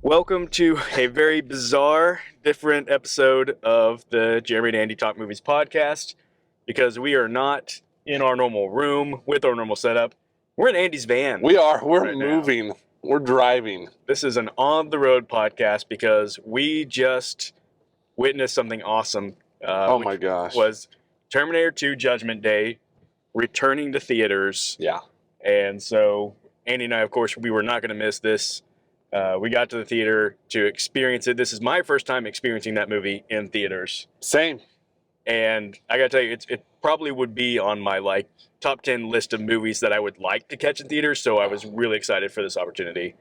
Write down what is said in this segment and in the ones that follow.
Welcome to a very bizarre, different episode of the Jeremy and Andy Talk Movies podcast because we are not in our normal room with our normal setup. We're in Andy's van. We are. We're right moving. We're driving. This is an on-the-road podcast because we just witnessed something awesome. Oh my gosh. Was Terminator 2 Judgment Day returning to theaters. Yeah. And so Andy and I, of course, we were not going to miss this. We got to the theater to experience it. This is my first time experiencing that movie in theaters. Same. And I got to tell you, it probably would be on my top 10 list of movies that I would like to catch in theaters. So I was really excited for this opportunity.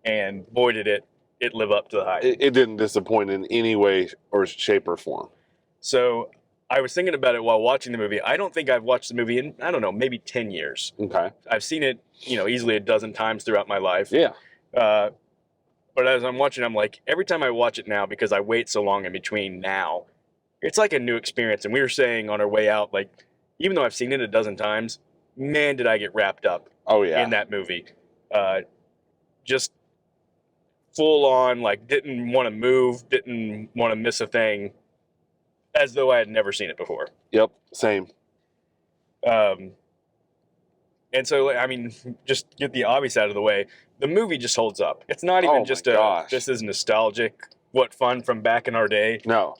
And boy, did it live up to the hype. It didn't disappoint in any way or shape or form. So I was thinking about it while watching the movie. I don't think I've watched the movie in, I don't know, maybe 10 years. Okay. I've seen it, easily a dozen times throughout my life. Yeah. But as I'm watching, I'm like, every time I watch it now, because I wait so long in between now, it's like a new experience. And we were saying on our way out, even though I've seen it a dozen times, man, did I get wrapped up in that movie. Just full on, didn't want to move, didn't want to miss a thing, as though I had never seen it before. Yep, same. And so, just get the obvious out of the way. The movie just holds up. It's not even this is nostalgic, what fun from back in our day. No.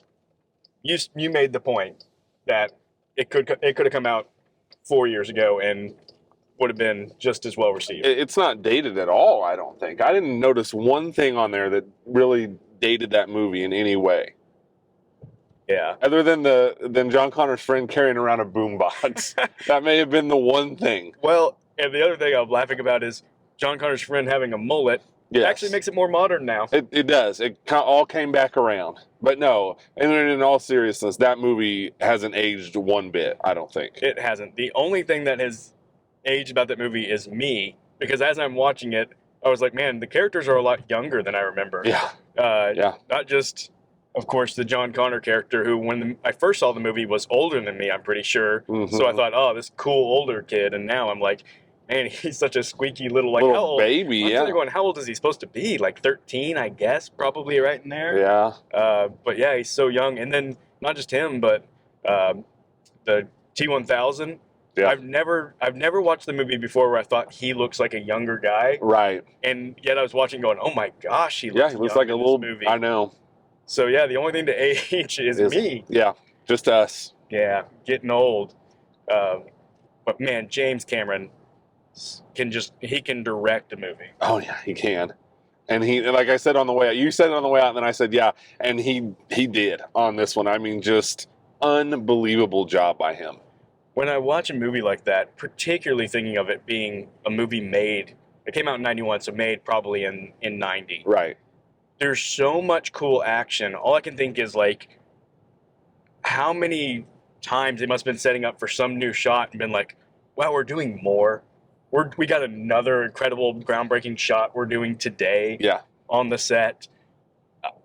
You made the point that it could have come out 4 years ago and would have been just as well received. It's not dated at all, I don't think. I didn't notice one thing on there that really dated that movie in any way. Yeah. Other than John Connor's friend carrying around a boombox. That may have been the one thing. Well, and the other thing I'm laughing about is John Connor's friend having a mullet. Yes. Actually makes it more modern now. It does. It all came back around. But no, and in all seriousness, that movie hasn't aged one bit, I don't think. It hasn't. The only thing that has aged about that movie is me, because as I'm watching it, I was like, man, the characters are a lot younger than I remember. Yeah. Not just, of course, the John Connor character, who when I first saw the movie was older than me, I'm pretty sure. Mm-hmm. So I thought, oh, this cool older kid. And now I'm like, man, he's such a squeaky little how old? Baby, I'm going, how old is he supposed to be? 13, I guess, probably right in there. Yeah. But yeah, he's so young. And then not just him, but the T-1000. Yeah. I've never watched the movie before where I thought he looks like a younger guy. Right. And yet I was watching going, oh my gosh, he looks like a little movie. I know. So yeah, the only thing to age is me. Yeah, just us. Yeah, getting old. But man, James Cameron can direct a movie. Oh yeah, he can. And he, like I said on the way out, you said it on the way out, and then I said yeah, and he did on this one. I mean, just unbelievable job by him. When I watch a movie like that, particularly thinking of it being a movie it came out in 91, so made probably in 90. Right. There's so much cool action. All I can think is how many times they must have been setting up for some new shot and been like, wow, we're doing more. We got another incredible groundbreaking shot we're doing today on the set.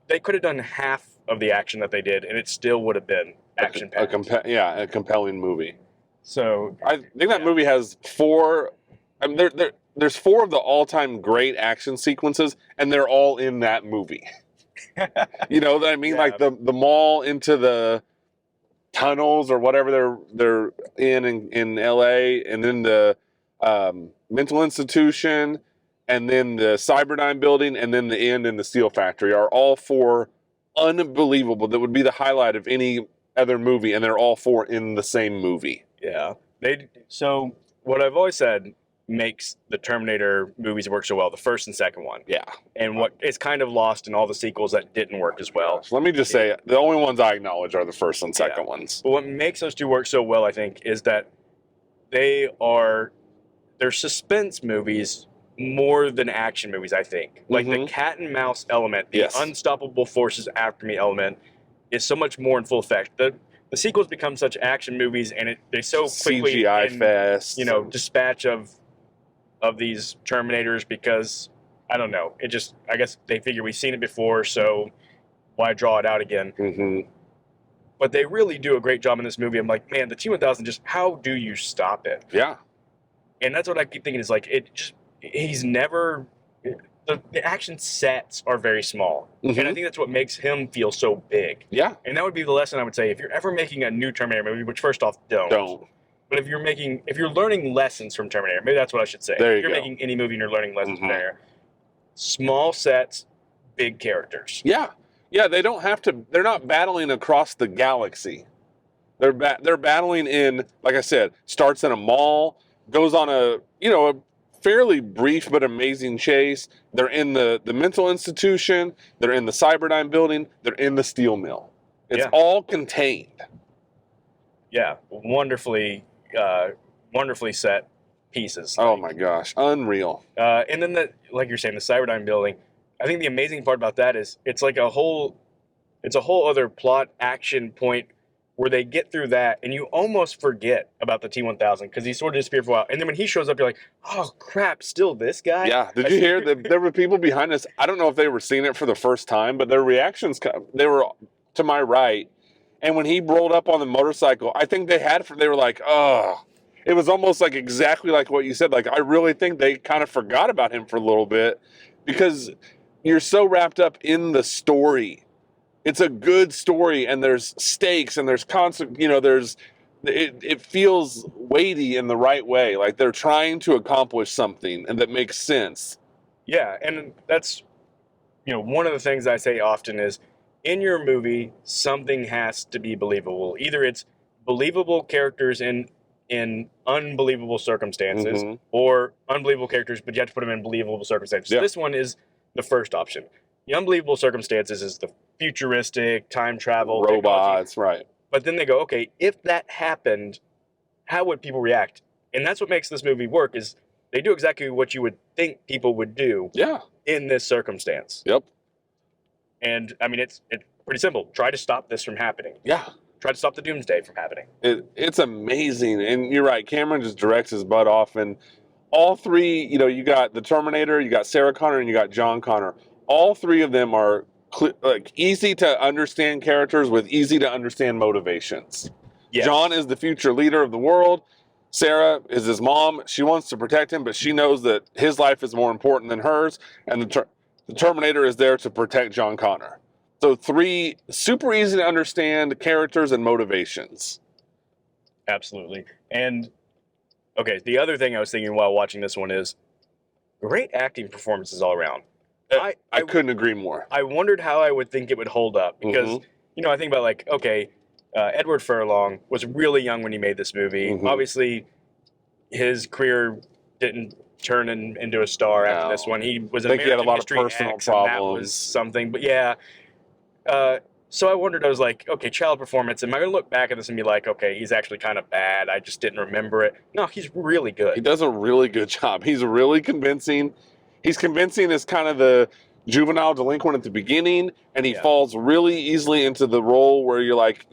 They could have done half of the action that they did, and it still would have been action-packed. A compelling movie. So I think that movie has four. I mean, there's four of the all-time great action sequences, and they're all in that movie. You know what I mean? Yeah. Like the mall into the tunnels or whatever they're in LA, and then the mental institution, and then the Cyberdyne building, and then the end in the steel factory are all four unbelievable. That would be the highlight of any other movie, and they're all four in the same movie. Yeah. So what I've always said makes the Terminator movies work so well, the first and second one. Yeah. And what is kind of lost in all the sequels that didn't work as well. So let me just say, the only ones I acknowledge are the first and second ones. But what makes those two work so well, I think, is that they're suspense movies more than action movies, I think. Like the cat and mouse element, the unstoppable forces after me element is so much more in full effect. The sequels become such action movies, and they so quickly CGI fast, dispatch of these Terminators because I don't know. I guess they figure we've seen it before, so why draw it out again? Mm-hmm. But they really do a great job in this movie. I'm like, man, the T-1000, just how do you stop it? Yeah. And that's what I keep thinking is he's never the action sets are very small, and I Hmm. think that's what makes him feel so big. Yeah, And that would be the lesson I would say if you're ever making a new Terminator movie. Which first off, don't. don't. But if you're learning lessons from Terminator, maybe that's what I should say. There If you you're go. making any movie and you're learning lessons from Hmm. Terminator, small sets, big characters. Yeah, yeah. They don't have to. They're not battling across the galaxy. They're battling in, like I said, starts in a mall, goes on a fairly brief but amazing chase. They're in the mental institution. They're in the Cyberdyne building. They're in the steel mill. It's Yeah, all contained. yeah, wonderfully set pieces. Oh my gosh, unreal. And then like you're saying, the Cyberdyne building. I think the amazing part about that is it's a whole other plot action point where they get through that, and you almost forget about the T-1000 because he sort of disappeared for a while. And then when he shows up, you're like, oh crap, still this guy? Yeah, did you hear that there were people behind us? I don't know if they were seeing it for the first time, but their reactions, they were to my right. And when he rolled up on the motorcycle, I think they were like, oh, it was almost like exactly like what you said. Like, I really think they kind of forgot about him for a little bit because you're so wrapped up in the story. It's a good story, and there's stakes, and there's constant, it feels weighty in the right way. Like they're trying to accomplish something and that makes sense. Yeah, and that's one of the things I say often is in your movie, something has to be believable. Either it's believable characters in unbelievable circumstances, Hmm. or unbelievable characters, but you have to put them in believable circumstances. So Yeah. this one is the first option. The unbelievable circumstances is the futuristic time travel technology. Robots, right. But then they go, okay, if that happened, how would people react? And that's what makes this movie work is they do exactly what you would think people would do Yeah. in this circumstance. Yep. And I mean, it's pretty simple. Try to stop this from happening. Yeah. Try to stop the doomsday from happening. It's amazing. And you're right. Cameron just directs his butt off. And all three, you got the Terminator, you got Sarah Connor, and you got John Connor. All three of them are easy to understand characters with easy to understand motivations. Yes. John is the future leader of the world. Sarah is his mom. She wants to protect him, but she knows that his life is more important than hers. And the Terminator is there to protect John Connor. So three super easy to understand characters and motivations. Absolutely. And okay, the other thing I was thinking while watching this one is great acting performances all around. I couldn't agree more. I wondered how I would think it would hold up because I think about like okay, Edward Furlong was really young when he made this movie. Mhm. Obviously, his career didn't turn into a star after this one. He was I an think he had a American lot of History personal X, and that problems. was something. But yeah, so I wondered. I was like, okay, child performance. Am I going to look back at this and be like, okay, he's actually kind of bad. I just didn't remember it. No, he's really good. He does a really good job. He's really convincing. He's convincing as kind of the juvenile delinquent at the beginning, and he falls really easily into the role where you're like,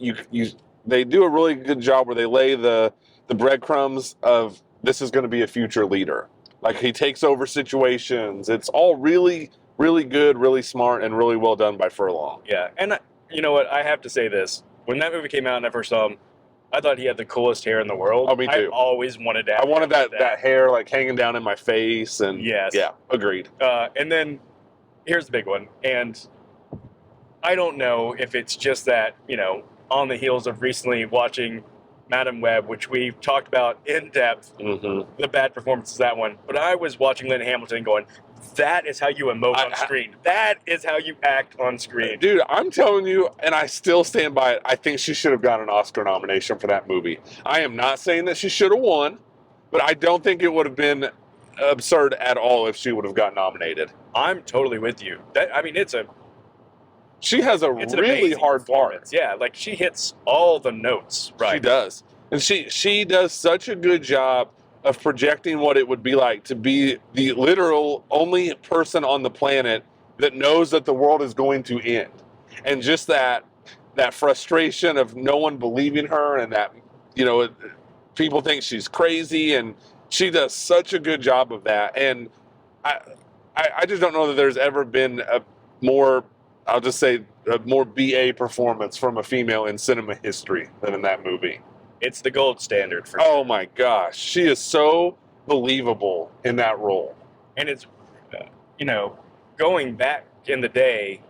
they do a really good job where they lay the breadcrumbs of this is going to be a future leader. Like he takes over situations. It's all really, really good, really smart, and really well done by Furlong. Yeah, and you know what? I have to say this. When that movie came out and I first saw him, I thought he had the coolest hair in the world. Oh, me too. I always wanted to have I wanted that hair like hanging down in my face. And yes. Yeah, agreed. And then here's the big one. And I don't know if it's just that, on the heels of recently watching Madam Web, which we've talked about in depth, the bad performance is that one. But I was watching Lynn Hamilton going, that is how you emote on screen. That is how you act on screen. Dude, I'm telling you, and I still stand by it, I think she should have got an Oscar nomination for that movie. I am not saying that she should have won, but I don't think it would have been absurd at all if she would have got nominated. I'm totally with you. She has a really hard part. Yeah, like she hits all the notes right. She does. And she does such a good job of projecting what it would be like to be the literal only person on the planet that knows that the world is going to end. And just that frustration of no one believing her, and that, people think she's crazy, and she does such a good job of that. And I just don't know that there's ever been a more, I'll just say, a more BA performance from a female in cinema history than in that movie. It's the gold standard for Oh my gosh, she is so believable in that role. And it's, going back in the day,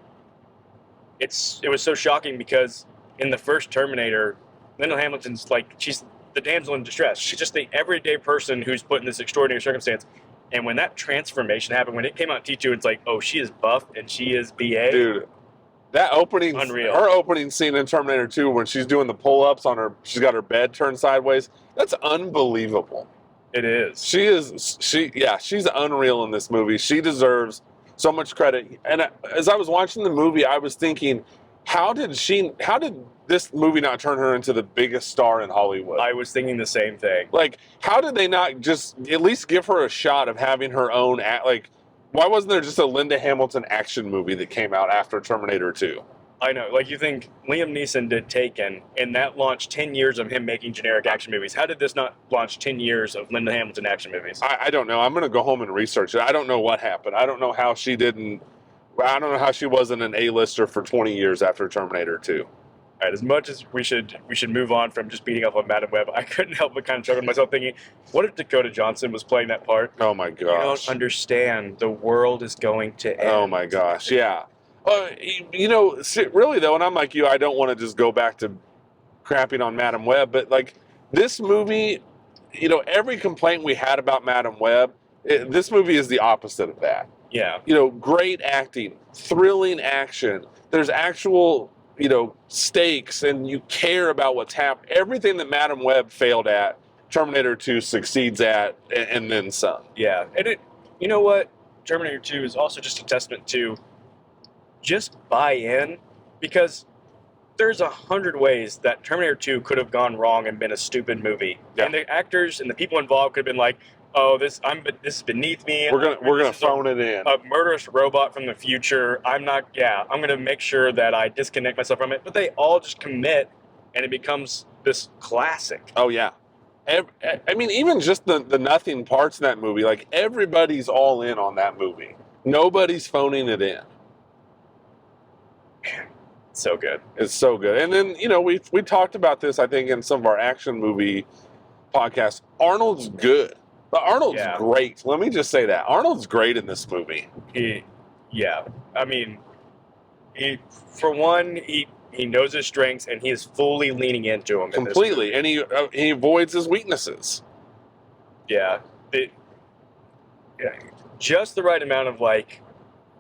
it was so shocking because in the first Terminator, Linda Hamilton's like she's the damsel in distress. She's just the everyday person who's put in this extraordinary circumstance. And when that transformation happened, when it came out in T2, it's like, oh, she is buff and she is BA. Dude, that opening, Unreal. her opening scene in Terminator 2 when she's doing the pull-ups on her, she's got her bed turned sideways. That's unbelievable. It is. She's unreal in this movie. She deserves so much credit. And as I was watching the movie, I was thinking, how did this movie not turn her into the biggest star in Hollywood? I was thinking the same thing. Like, how did they not just at least give her a shot of having her own why wasn't there just a Linda Hamilton action movie that came out after Terminator 2? I know. Like, you think Liam Neeson did Taken, and that launched 10 years of him making generic action movies. How did this not launch 10 years of Linda Hamilton action movies? I don't know. I'm going to go home and research it. I don't know what happened. I don't know how she wasn't an A-lister for 20 years after Terminator 2. All right, as much as we should move on from just beating up on Madam Web, I couldn't help but kind of chuckle to myself thinking, what if Dakota Johnson was playing that part? Oh my gosh. You don't understand. The world is going to end. Oh my gosh, yeah. Really though, and I'm like you, I don't want to just go back to crapping on Madam Web, but like this movie, every complaint we had about Madam Web, this movie is the opposite of that. Yeah. Great acting, thrilling action. There's actual stakes, and you care about what's happening. Everything that Madam Web failed at, Terminator 2 succeeds at, and then some. Yeah, and you know what? Terminator 2 is also just a testament to just buy in, because there's 100 ways that Terminator 2 could have gone wrong and been a stupid movie. Yeah. And the actors and the people involved could have been like, oh, this is beneath me. We're gonna phone it in. A murderous robot from the future. I'm gonna make sure that I disconnect myself from it. But they all just commit, and it becomes this classic. Oh yeah. I mean, even just the nothing parts in that movie, like everybody's all in on that movie. Nobody's phoning it in. Man, so good. It's so good. And then we talked about this, I think, in some of our action movie podcasts. Arnold's good. But Arnold's great. Let me just say that. Arnold's great in this movie. I mean, for one, he knows his strengths, and he is fully leaning into them. Completely. And he avoids his weaknesses. Yeah. Just the right amount of, like,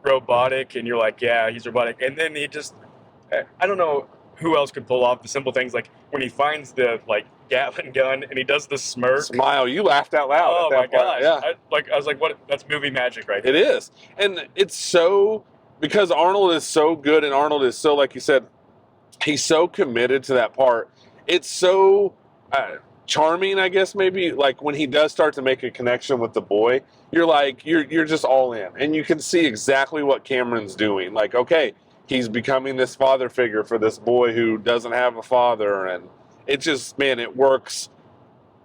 robotic, and you're like, yeah, he's robotic. And then he just, I don't know who else could pull off the simple things, like when he finds the, like, Gatling gun and he does the smirk. Smile. You laughed out loud. Oh my gosh. Yeah. I was like, what? That's movie magic right there. It is. And it's so, because Arnold is so good, and Arnold is so, like you said, he's so committed to that part. It's so charming, I guess, maybe, like when he does start to make a connection with the boy, you're like, you're just all in. And you can see exactly what Cameron's doing. Like, okay, he's becoming this father figure for this boy who doesn't have a father, and it just, man, it works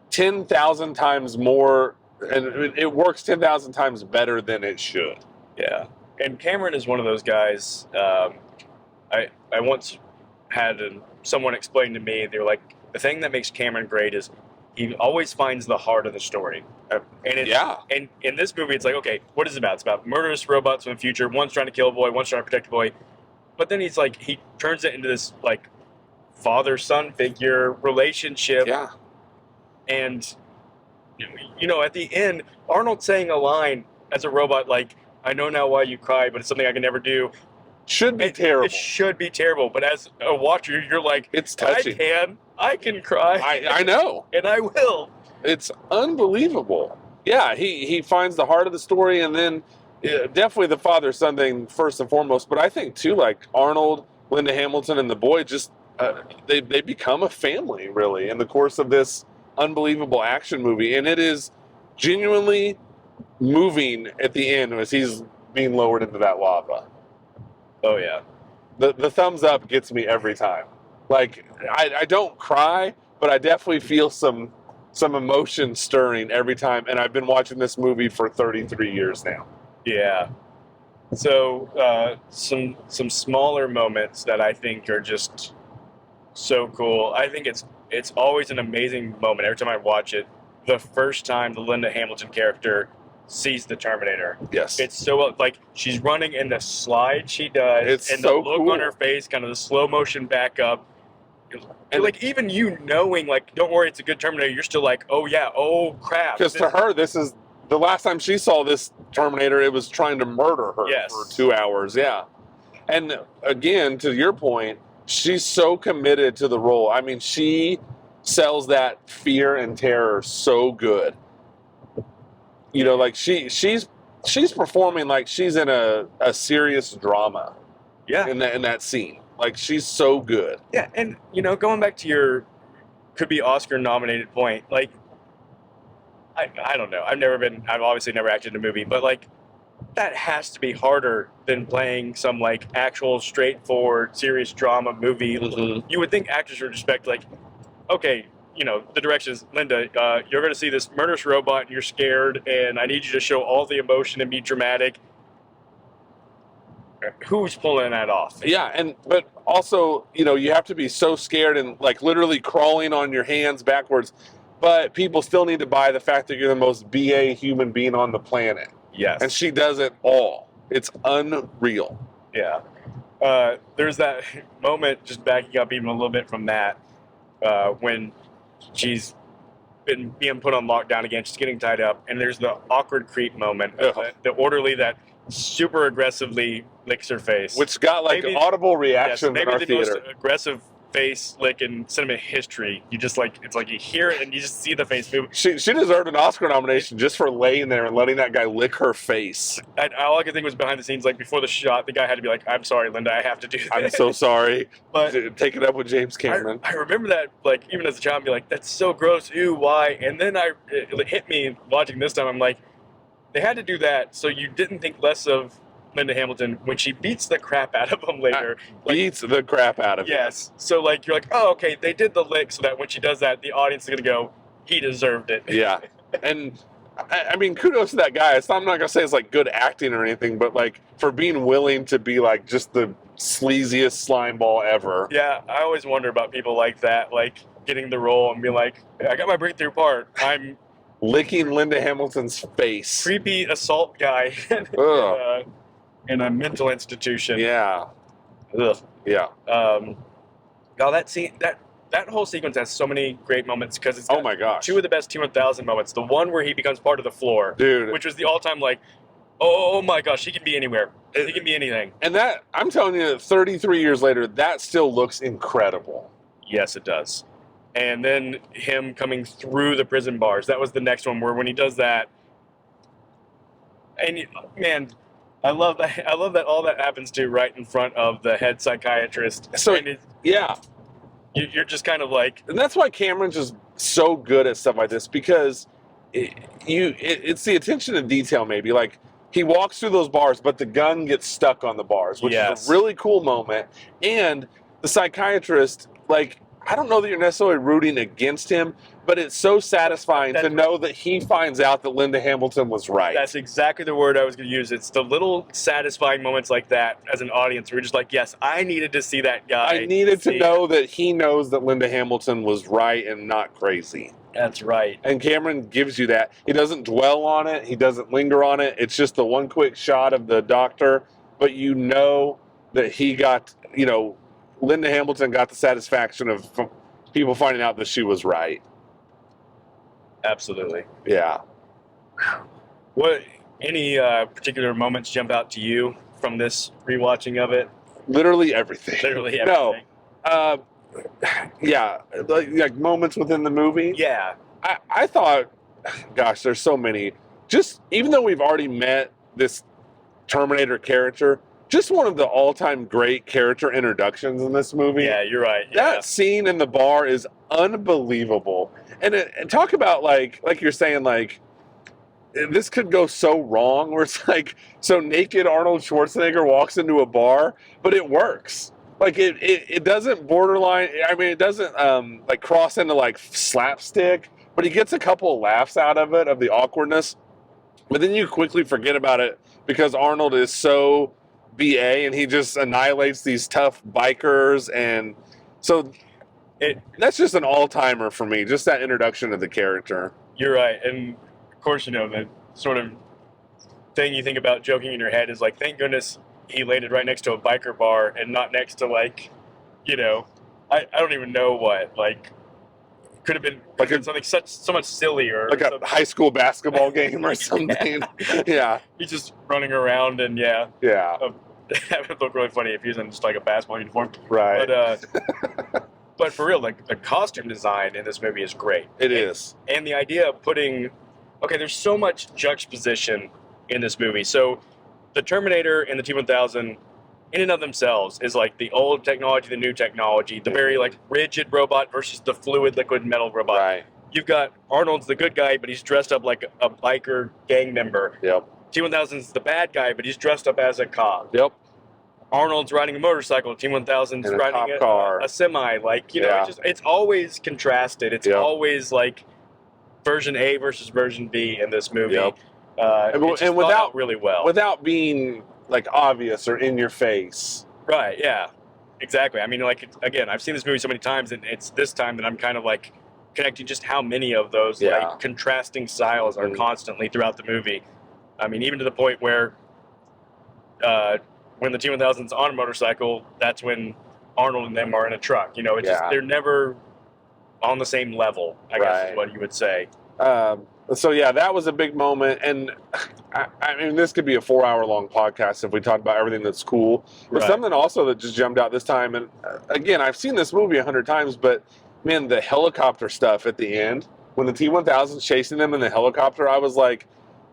10,000 times more, and it works 10,000 times better than it should. Yeah. And Cameron is one of those guys, I once had someone explain to me, they were like, the thing that makes Cameron great is he always finds the heart of the story. And in this movie, it's like, okay, what is it about? It's about murderous robots from the future. One's trying to kill a boy, one's trying to protect a boy. But then he's like, he turns it into this, like, father-son figure relationship. Yeah. And, at the end, Arnold saying a line as a robot, like, I know now why you cry, but it's something I can never do. Should be terrible. It should be terrible. But as a watcher, you're like, it's touching. I can cry. I know. And I will. It's unbelievable. Yeah, he finds the heart of the story, and then definitely the father-son thing first and foremost. But I think, too, like Arnold, Linda Hamilton, and the boy just, they become a family, really, in the course of this unbelievable action movie. And it is genuinely moving at the end as he's being lowered into that lava. Oh, yeah. The thumbs up gets me every time. Like, I don't cry, but I definitely feel some emotion stirring every time. And I've been watching this movie for 33 years now. Yeah. So some smaller moments that I think are just so cool. I think it's always an amazing moment every time I watch it. The first time the Linda Hamilton character sees the Terminator. Yes. It's so like she's running and the slide she does, It's and so the look cool. on her face, kind of the slow motion backup. And Like even you knowing, like, don't worry, it's a good Terminator. You're still like, oh yeah, oh crap. because to her, this is the last time she saw this Terminator. It was trying to murder her Yes. for 2 hours. Yeah. And again, to your point, she's so committed to the role. I mean, she sells that fear and terror so good. You know, like she's performing like she's in a serious drama Yeah, in that scene. Like she's so good. yeah, and you know, going back to your could be Oscar nominated point, like I don't know. I've obviously never acted in a movie, but like that has to be harder than playing some like actual straightforward serious drama movie. Mm-hmm. You would think actors would respect, like, okay, you know, the direction is, Linda, you're going to see this murderous robot and you're scared, and I need you to show all the emotion and be dramatic. Who's pulling that off? Yeah, but also, you know, you have to be so scared and like literally crawling on your hands backwards, but people still need to buy the fact that you're the most BA human being on the planet. Yes. And she does it all. It's unreal. Yeah. There's that moment, just backing up even a little bit from that, when she's been being put on lockdown again, she's getting tied up, and there's the awkward creep moment of the orderly that super aggressively licks her face. Which got like Maybe- audible reactions yes, in maybe our the theater. most aggressive face lick in cinema history. You just like, it's like you hear it and you just see the face move. She deserved an Oscar nomination just for laying there and letting that guy lick her face. And all I could think was behind the scenes, like before the shot, the guy had to be like, "I'm sorry, Linda, I have to do this." I'm so sorry. But Take it up with James Cameron. I remember that, like, even as a child, be like, "That's so gross. Ew, why?" And then it hit me watching this time. I'm like, they had to do that so you didn't think less of Linda Hamilton when she beats the crap out of him later. Like, Beats the crap out of yes. So like you're like, oh, okay, they did the lick so that when she does that, the audience is gonna go, he deserved it. Yeah. And I mean, kudos to that guy. I'm not gonna say it's like good acting or anything, but like for being willing to be like just the sleaziest slime ball ever. Yeah, I always wonder about people like that, like getting the role and be like, I got my breakthrough part. I'm Licking Linda Hamilton's face. creepy assault guy Ugh. in a mental institution. Yeah. Ugh. Yeah. Now that scene, that whole sequence has so many great moments because it's got Oh my gosh. two of the best T-1000 moments. The one where he becomes part of the floor, Dude. which was the all-time like, oh my gosh, he can be anywhere. He can be anything. And that, I'm telling you, 33 years later, that still looks incredible. Yes, it does. And then him coming through the prison bars. That was the next one where when he does that, and man, I love that. I love that all that happens to right in front of the head psychiatrist. So, and yeah. you're just kind of like, And that's why Cameron's just so good at stuff like this, because it's the attention to detail, maybe. Like, he walks through those bars, but the gun gets stuck on the bars, which Yes. is a really cool moment. And the psychiatrist, like, I don't know that you're necessarily rooting against him, but it's so satisfying to know that he finds out that Linda Hamilton was right. that's exactly the word I was going to use. It's the little satisfying moments like that as an audience. We're just like, yes, I needed to see that guy. I needed to know that he knows that Linda Hamilton was right and not crazy. That's right. And Cameron gives you that. He doesn't dwell on it. He doesn't linger on it. It's just the one quick shot of the doctor, but you know that he got, you know, Linda Hamilton got the satisfaction of people finding out that she was right. Absolutely. Yeah. What, any particular moments jump out to you from this rewatching of it? Literally everything. Literally everything. No. Yeah. Like moments within the movie. Yeah. I thought, gosh, there's so many. Just, even though we've already met this Terminator character, just one of the all-time great character introductions in this movie. Yeah, you're right. Yeah. That scene in the bar is unbelievable. And talk about, like you're saying, like, this could go so wrong, where it's like, so naked Arnold Schwarzenegger walks into a bar, but it works. Like, it doesn't borderline, I mean, it doesn't, like, cross into, like, slapstick, but he gets a couple of laughs out of it, of the awkwardness. But then you quickly forget about it because Arnold is so BA and he just annihilates these tough bikers. And so that's just an all-timer for me, just that introduction of the character. You're right. And of course, you know, the sort of thing you think about joking in your head is like, thank goodness he landed right next to a biker bar and not next to like, you know, I don't even know what, like, could have been something so much sillier, like a high school basketball game or something. Yeah. He's just running around and Yeah. That would look really funny if he was in just like a basketball uniform. Right. But for real, like the costume design in this movie is great. It is. And the idea of there's so much juxtaposition in this movie. So the Terminator and the T-1000 in and of themselves is like the old technology, the new technology, the very like rigid robot versus the fluid liquid metal robot. Right. You've got Arnold's the good guy, but he's dressed up like a biker gang member. Yep. T-1000's the bad guy, but he's dressed up as a cop. Yep. Arnold's riding a motorcycle. T-1000's riding a semi. Like, it's always contrasted. It's always like version A versus version B in this movie. Yep. And without really well, without being like obvious or in your face. Right. Yeah. Exactly. I mean, like, again, I've seen this movie so many times, and it's this time that I'm kind of like connecting just how many of those like contrasting styles are constantly throughout the movie. I mean, even to the point where when the T-1000's on a motorcycle, that's when Arnold and them are in a truck. It's just they're never on the same level, I guess is what you would say. So yeah, that was a big moment, and I mean, this could be a 4-hour-long podcast if we talk about everything that's cool. But something also that just jumped out this time, and again, I've seen this movie 100 times, but man, the helicopter stuff at the end, when the T-1000's chasing them in the helicopter, I was like,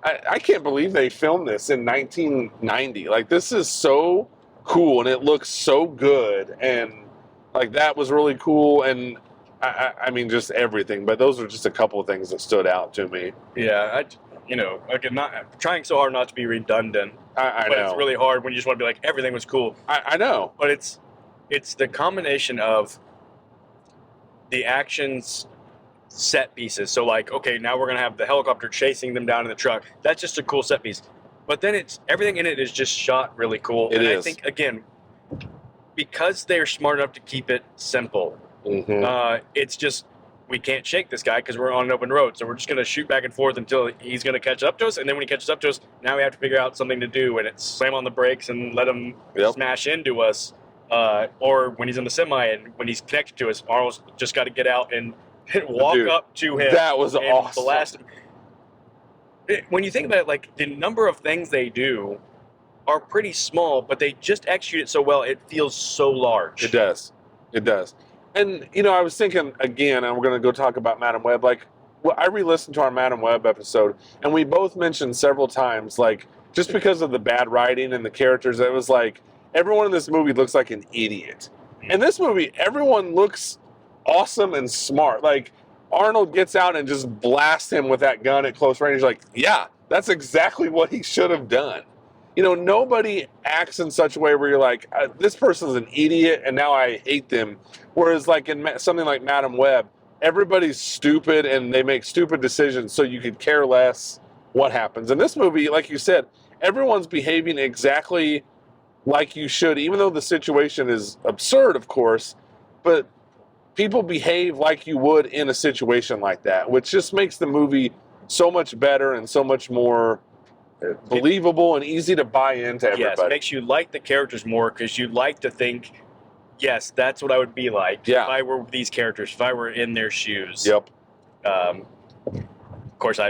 I can't believe they filmed this in 1990. Like, this is so cool, and it looks so good, and like that was really cool, and I mean, just everything. But those are just a couple of things that stood out to me. Yeah, again, not trying so hard not to be redundant. I but know it's really hard when you just want to be like, everything was cool. I know. But it's the combination of the actions set pieces. So like, okay, now we're gonna have the helicopter chasing them down in the truck. That's just a cool set piece. But then everything in it is just shot really cool. I think, again, because they're smart enough to keep it simple, it's just, we can't shake this guy because we're on an open road. So we're just going to shoot back and forth until he's going to catch up to us. And then when he catches up to us, now we have to figure out something to do. And it's slam on the brakes and let him smash into us. Or when he's in the semi and when he's connected to us, Arnold's just got to get out and walk up to him. That was awesome. Blast him. When you think about it, like, the number of things they do are pretty small, but they just execute it so well, it feels so large. It does. It does. And, I was thinking, again, and we're going to go talk about Madam Web, like, I re-listened to our Madam Web episode, and we both mentioned several times, like, just because of the bad writing and the characters, it was like, everyone in this movie looks like an idiot. In this movie, everyone looks awesome and smart. Like, Arnold gets out and just blasts him with that gun at close range. Like, yeah, that's exactly what he should have done. Nobody acts in such a way where you're like, this person's an idiot and now I hate them. Whereas like in something like Madam Web, everybody's stupid and they make stupid decisions, so you could care less what happens. In this movie, like you said, everyone's behaving exactly like you should, even though the situation is absurd, of course, but people behave like you would in a situation like that, which just makes the movie so much better and so much more believable and easy to buy into everybody. Yes, it makes you like the characters more because you like to think, yes, that's what I would be like if I were these characters, if I were in their shoes. Yep. Of course,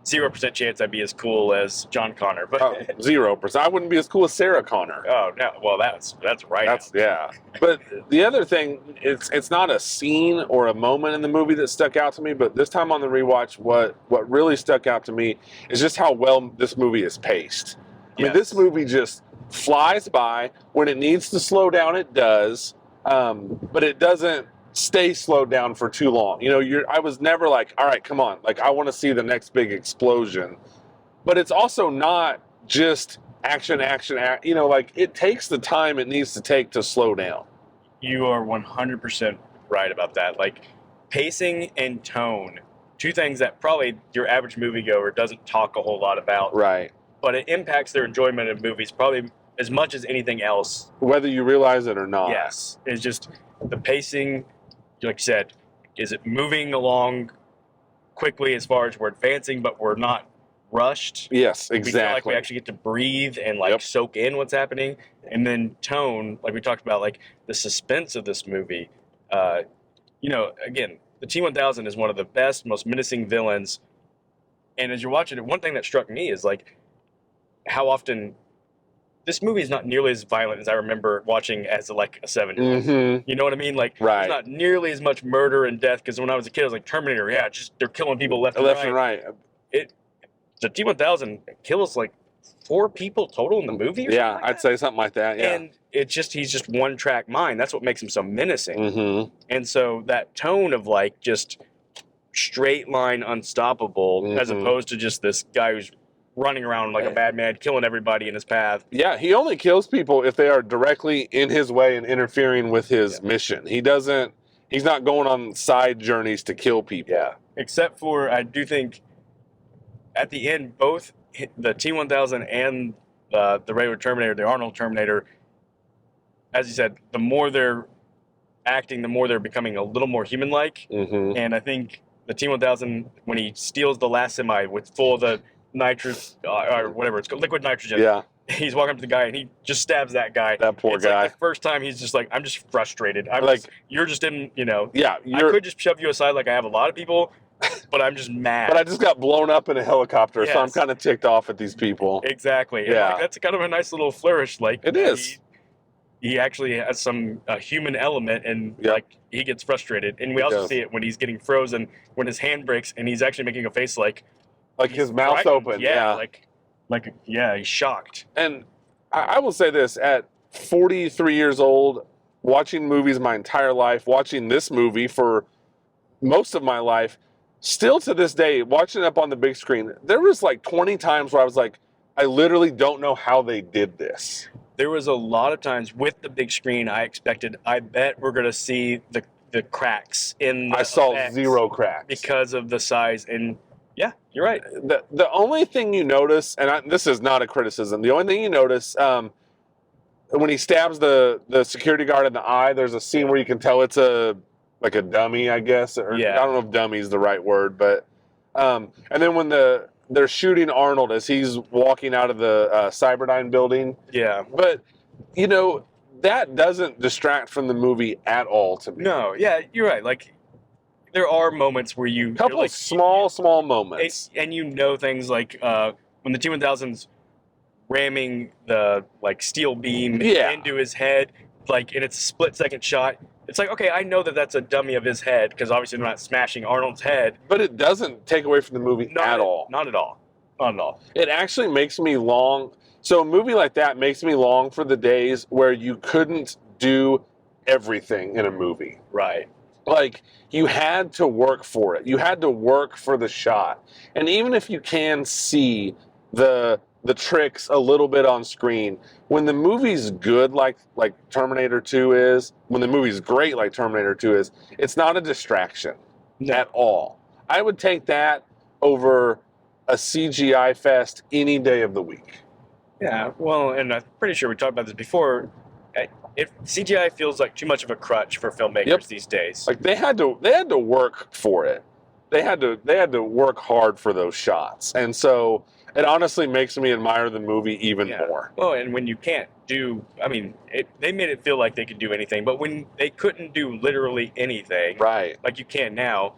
0% chance I'd be as cool as John Connor, but 0%. I wouldn't be as cool as Sarah Connor. Oh no, well that's right. Yeah. But the other thing, it's not a scene or a moment in the movie that stuck out to me, but this time on the rewatch, what really stuck out to me is just how well this movie is paced. I mean, this movie just flies by. When it needs to slow down, it does, but it doesn't stay slowed down for too long. I was never like, all right, come on, like I want to see the next big explosion. But it's also not just action, like it takes the time it needs to take to slow down. You are 100% right about that. Like, pacing and tone, two things that probably your average moviegoer doesn't talk a whole lot about. Right. But it impacts their enjoyment of movies probably as much as anything else. Whether you realize it or not. Yes. It's just the pacing, like you said, is it moving along quickly as far as we're advancing, but we're not rushed. Yes, We feel like exactly. we actually get to breathe and like Yep. soak in what's happening. And then tone, like we talked about, like the suspense of this movie. Again, the T-1000 is one of the best, most menacing villains. And as you're watching it, one thing that struck me is like how often this movie is not nearly as violent as I remember watching as like a 7-year-old. Mm-hmm. You know what I mean? Like Right. there's not nearly as much murder and death because when I was a kid, I was like Terminator. Yeah, just they're killing people left and right. The T-1000 kills like 4 people total in the movie. Or Yeah, like I'd say something like that. Yeah. And he's just one track mind. That's what makes him so menacing. Mm-hmm. And so that tone of like just straight line unstoppable, as opposed to just this guy who's running around like a madman, killing everybody in his path. Yeah, he only kills people if they are directly in his way and interfering with his mission. He's not going on side journeys to kill people. Yeah. Except for, I do think, at the end, both the T-1000 and the regular Terminator, the Arnold Terminator, as you said, the more they're acting, the more they're becoming a little more human-like. Mm-hmm. And I think the T-1000, when he steals the last semi with full of the nitrous or whatever it's called, liquid nitrogen. Yeah. He's walking up to the guy and he just stabs that guy. That poor guy. Like the first time he's just like, I'm just frustrated. You're just in, Yeah. I could just shove you aside like I have a lot of people, but I'm just mad. But I just got blown up in a helicopter, Yes. so I'm kind of ticked off at these people. Exactly. And Yeah. that's kind of a nice little flourish. Like it is. He actually has some human element, and like he gets frustrated. And we also see it when he's getting frozen, when his hand breaks, and he's actually making a face like his mouth's open. Yeah, he's shocked. And I will say this: at 43 years old, watching movies my entire life, watching this movie for most of my life, still to this day, watching it up on the big screen, there was like 20 times where I was like, I literally don't know how they did this. There was a lot of times with the big screen I bet we're going to see the cracks in the I saw effects zero cracks. because of the size. And yeah, you're right. The only thing you notice, and this is not a criticism, the only thing you notice, when he stabs the security guard in the eye, there's a scene where you can tell it's like a dummy, I guess. Or, I don't know if dummy is the right word, but and then when they're shooting Arnold as he's walking out of the Cyberdyne building. Yeah. But, that doesn't distract from the movie at all to me. No, yeah, you're right. Like, there are moments where you... Couple of small moments. And things like when the T-1000's ramming the, like, steel beam into his head, like, and it's a split-second shot. It's like, okay, I know that that's a dummy of his head, because obviously they're not smashing Arnold's head. But it doesn't take away from the movie at all. Not at all. Not at all. It actually makes me long. So a movie like that makes me long for the days where you couldn't do everything in a movie. Right. Like, you had to work for it. You had to work for the shot. And even if you can see the tricks a little bit on screen, when the movie's good like Terminator 2 is, when the movie's great like Terminator 2 is, it's not a distraction at all. I would take that over a CGI fest any day of the week. Yeah, well, and I'm pretty sure we talked about this before. If CGI feels like too much of a crutch for filmmakers these days. Like they had to work for it. They had to work hard for those shots. And so it honestly makes me admire the movie even more. Well, and when you can't do, they made it feel like they could do anything, but when they couldn't do literally anything, right, like you can now,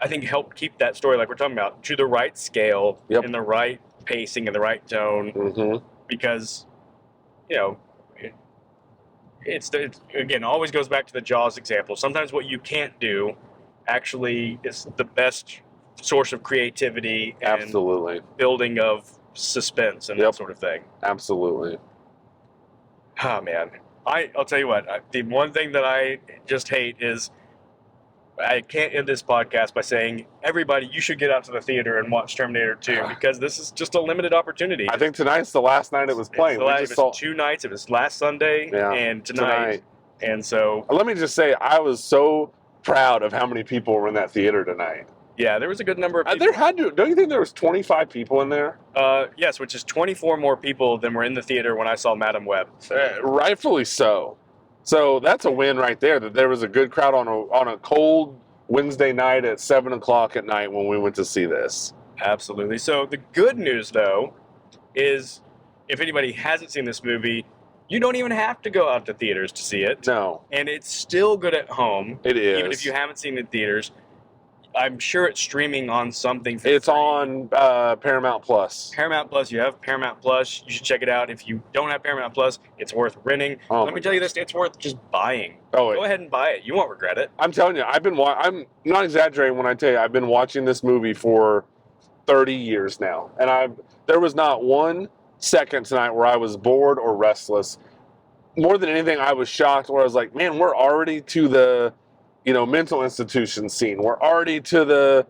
I think helped keep that story, like we're talking about, to the right scale, in the right pacing and the right tone, because, it's again, always goes back to the Jaws example. Sometimes what you can't do actually is the best source of creativity and building of suspense and that sort of thing. Absolutely. Oh, man. I'll tell you what, the one thing that I just hate is I can't end this podcast by saying, everybody, you should get out to the theater and watch Terminator 2 because this is just a limited opportunity. I think tonight's the last night it was playing. It was 2 nights. It was last Sunday and tonight. And so... Let me just say, I was so proud of how many people were in that theater tonight. Yeah, there was a good number of people. Don't you think there was 25 people in there? Yes, which is 24 more people than were in the theater when I saw Madam Web. Rightfully so. So that's a win right there, that there was a good crowd on a cold Wednesday night at 7 o'clock at night when we went to see this. Absolutely. So the good news, though, is if anybody hasn't seen this movie, you don't even have to go out to theaters to see it, No, and it's still good at home. it Even if you is. haven't seen it in theaters, I'm sure it's streaming on something for It's free. on Paramount Plus. Paramount Plus. You have Paramount Plus. You should check it out. If you don't have Paramount Plus, it's worth renting. Oh Let my me tell you gosh. this: it's worth just buying. Oh, Go ahead and buy it. You won't regret it. I'm telling you, I'm not exaggerating when I tell you I've been watching this movie for 30 years now, and there was not one second tonight where I was bored or restless. More than anything, I was shocked where I was like, man, we're already to the, mental institution scene. We're already to the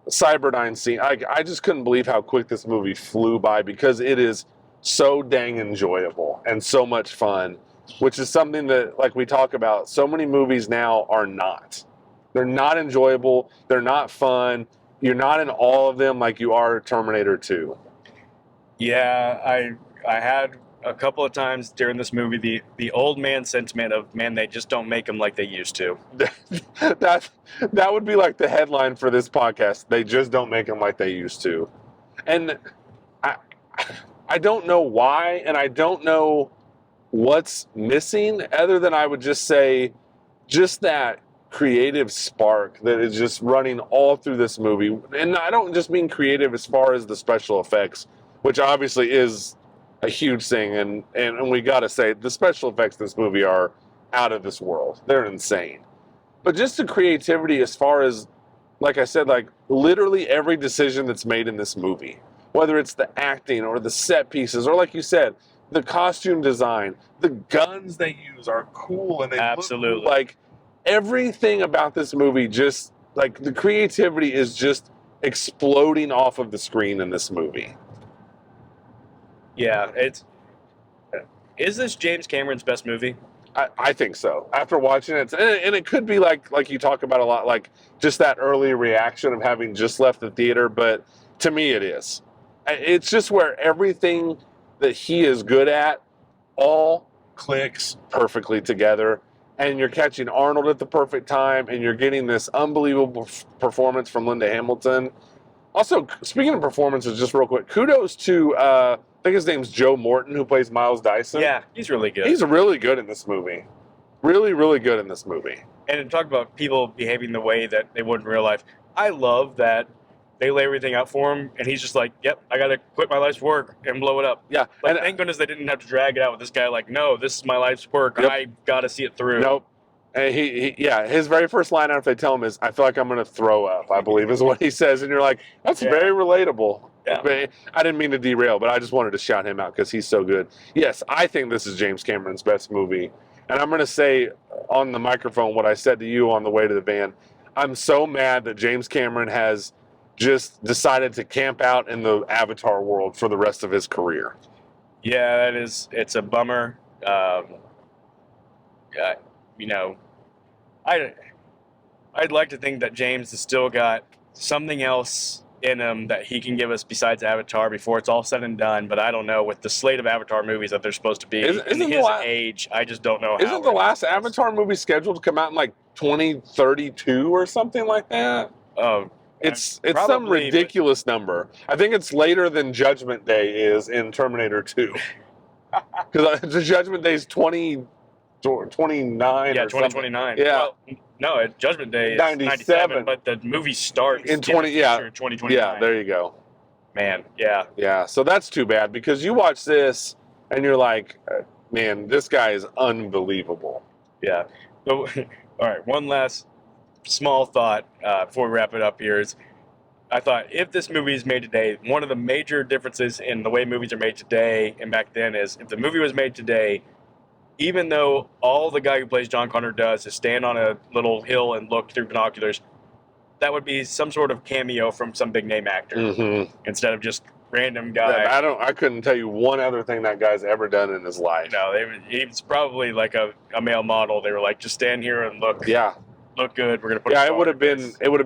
Cyberdyne scene. I just couldn't believe how quick this movie flew by because it is so dang enjoyable and so much fun, which is something that, like we talk about, so many movies now are not. They're not enjoyable. They're not fun. You're not in all of them like you are Terminator 2. Yeah, I had a couple of times during this movie the old man sentiment of, man, they just don't make them like they used to. that would be like the headline for this podcast. They just don't make them like they used to. And I I don't know why, and I don't know what's missing other than I would just say just that creative spark that is just running all through this movie. And I don't just mean creative as far as the special effects, which obviously is a huge thing, and we got to say the special effects in this movie are out of this world. They're insane. But just the creativity as far as, like I said, like literally every decision that's made in this movie, whether it's the acting or the set pieces, or like you said, the costume design, the guns they use are cool and they Absolutely. look cool. Like everything about this movie, just like the creativity is just exploding off of the screen in this movie. Yeah, is this James Cameron's best movie? I think so. After watching it, and it could be like you talk about a lot, like just that early reaction of having just left the theater. But to me, it is. It's just where everything that he is good at all clicks perfectly together, and you're catching Arnold at the perfect time, and you're getting this unbelievable performance from Linda Hamilton. Also, speaking of performances, just real quick, kudos to I think his name's Joe Morton, who plays Miles Dyson. Yeah, he's really good. He's really good in this movie. Really, really good in this movie. And to talk about people behaving the way that they would in real life, I love that they lay everything out for him, and he's just like, "Yep, I got to quit my life's work and blow it up." Yeah. Like, And thank goodness they didn't have to drag it out with this guy. Like, no, this is my life's work. Yep. I got to see it through. nope. And his very first line out, if they tell him, is, "I feel like I'm going to throw up," I believe is what he says. And you're like, that's Yeah. very relatable. Yeah. But I didn't mean to derail, but I just wanted to shout him out because he's so good. Yes, I think this is James Cameron's best movie. And I'm going to say on the microphone what I said to you on the way to the van. I'm so mad that James Cameron has just decided to camp out in the Avatar world for the rest of his career. Yeah, it's a bummer. You know, I'd like to think that James has still got something else in him that he can give us besides Avatar before it's all said and done. But I don't know, with the slate of Avatar movies that they're supposed to be Isn't in the his la- age, I just don't know how. Isn't the last Avatar movie scheduled to come out in like 2032 or something like that? Oh, It's some probably, ridiculous number. I think it's later than Judgment Day is in Terminator 2. Because the Judgment Day is 29 yeah, or something. 2029. Yeah. Well, no, Judgment Day is 97, 97, but the movie starts in 20 yeah, 2029. yeah, there you go. Man, yeah. Yeah, so that's too bad because you watch this and you're like, man, this guy is unbelievable. Yeah. So, all right, one last small thought before we wrap it up here is, I thought if this movie is made today, one of the major differences in the way movies are made today and back then is, if the movie was made today, even though all the guy who plays John Connor does is stand on a little hill and look through binoculars, that would be some sort of cameo from some big name actor Mm-hmm. instead of just random guy. I couldn't tell you one other thing that guy's ever done in his life. No, it's probably like a male model. They were like, just stand here and look. Yeah. Look good. We're gonna put. Yeah, it would have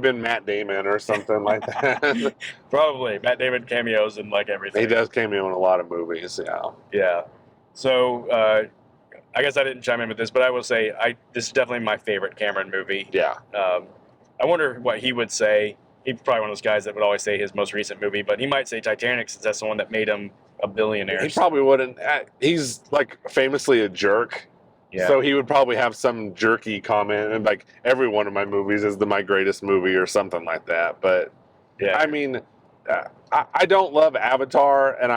been Matt Damon or something like that. Probably Matt Damon cameos and like everything. He does cameo in a lot of movies. Yeah. Yeah. So I guess I didn't chime in with this, but I will say this is definitely my favorite Cameron movie. Yeah. I wonder what he would say he's probably one of those guys that would always say his most recent movie, but he might say Titanic since that's the one that made him a billionaire. He probably wouldn't. He's like famously a jerk. Yeah. So he would probably have some jerky comment, and like every one of my movies is my greatest movie or something like that. But yeah, I mean, I don't love Avatar, and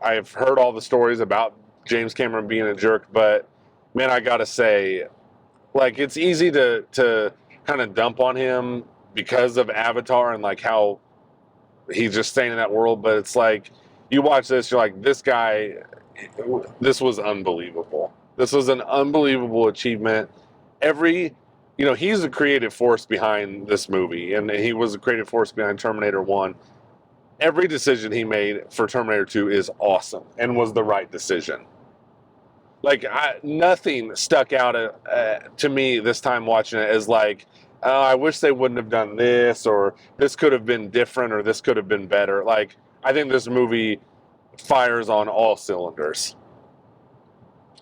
I've heard all the stories about James Cameron being a jerk. But man, I gotta say, like it's easy to kind of dump on him because of Avatar and like how he's just staying in that world. But it's like you watch this, you're like, this guy, this was unbelievable. This was an unbelievable achievement. He's the creative force behind this movie, and he was the creative force behind Terminator 1. Every decision he made for Terminator 2 is awesome and was the right decision. Like, nothing stuck out to me this time watching it as like, oh, I wish they wouldn't have done this, or this could have been different, or this could have been better. Like, I think this movie fires on all cylinders.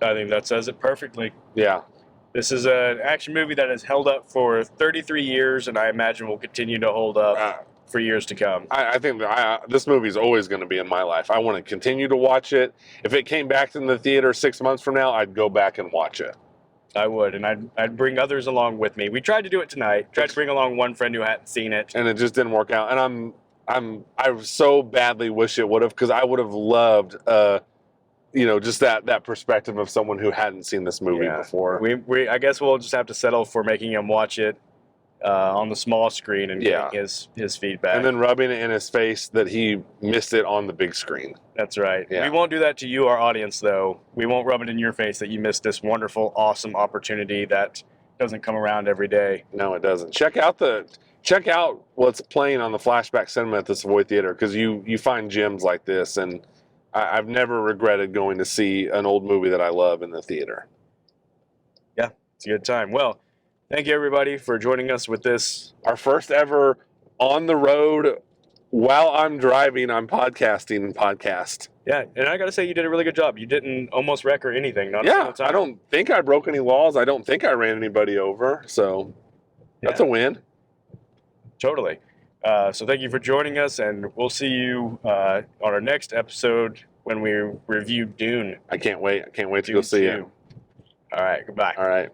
I think that says it perfectly. Yeah. This is an action movie that has held up for 33 years, and I imagine will continue to hold up for years to come. I think this movie is always going to be in my life. I want to continue to watch it. If it came back in the theater 6 months from now, I'd go back and watch it. I would, and I'd bring others along with me. We tried to do it tonight. Tried to bring along one friend who hadn't seen it, and it just didn't work out. And I so badly wish it would have, because I would have loved just that perspective of someone who hadn't seen this movie before. I guess we'll just have to settle for making him watch it on the small screen and getting his feedback. And then rubbing it in his face that he missed it on the big screen. That's right. Yeah. We won't do that to you, our audience, though. We won't rub it in your face that you missed this wonderful, awesome opportunity that doesn't come around every day. No, it doesn't. Check out what's playing on the Flashback Cinema at the Savoy Theater, because you find gems like this, and I've never regretted going to see an old movie that I love in the theater. Yeah, it's a good time. Well, thank you, everybody, for joining us with this. Our first ever on the road, while I'm driving, I'm podcasting and podcast. Yeah, and I got to say, you did a really good job. You didn't almost wreck or anything. Not yeah, I don't think I broke any laws. I don't think I ran anybody over. So that's a win. Totally. So thank you for joining us, and we'll see you on our next episode when we review Dune. I can't wait. I can't wait to go see it. All right. Goodbye. All right.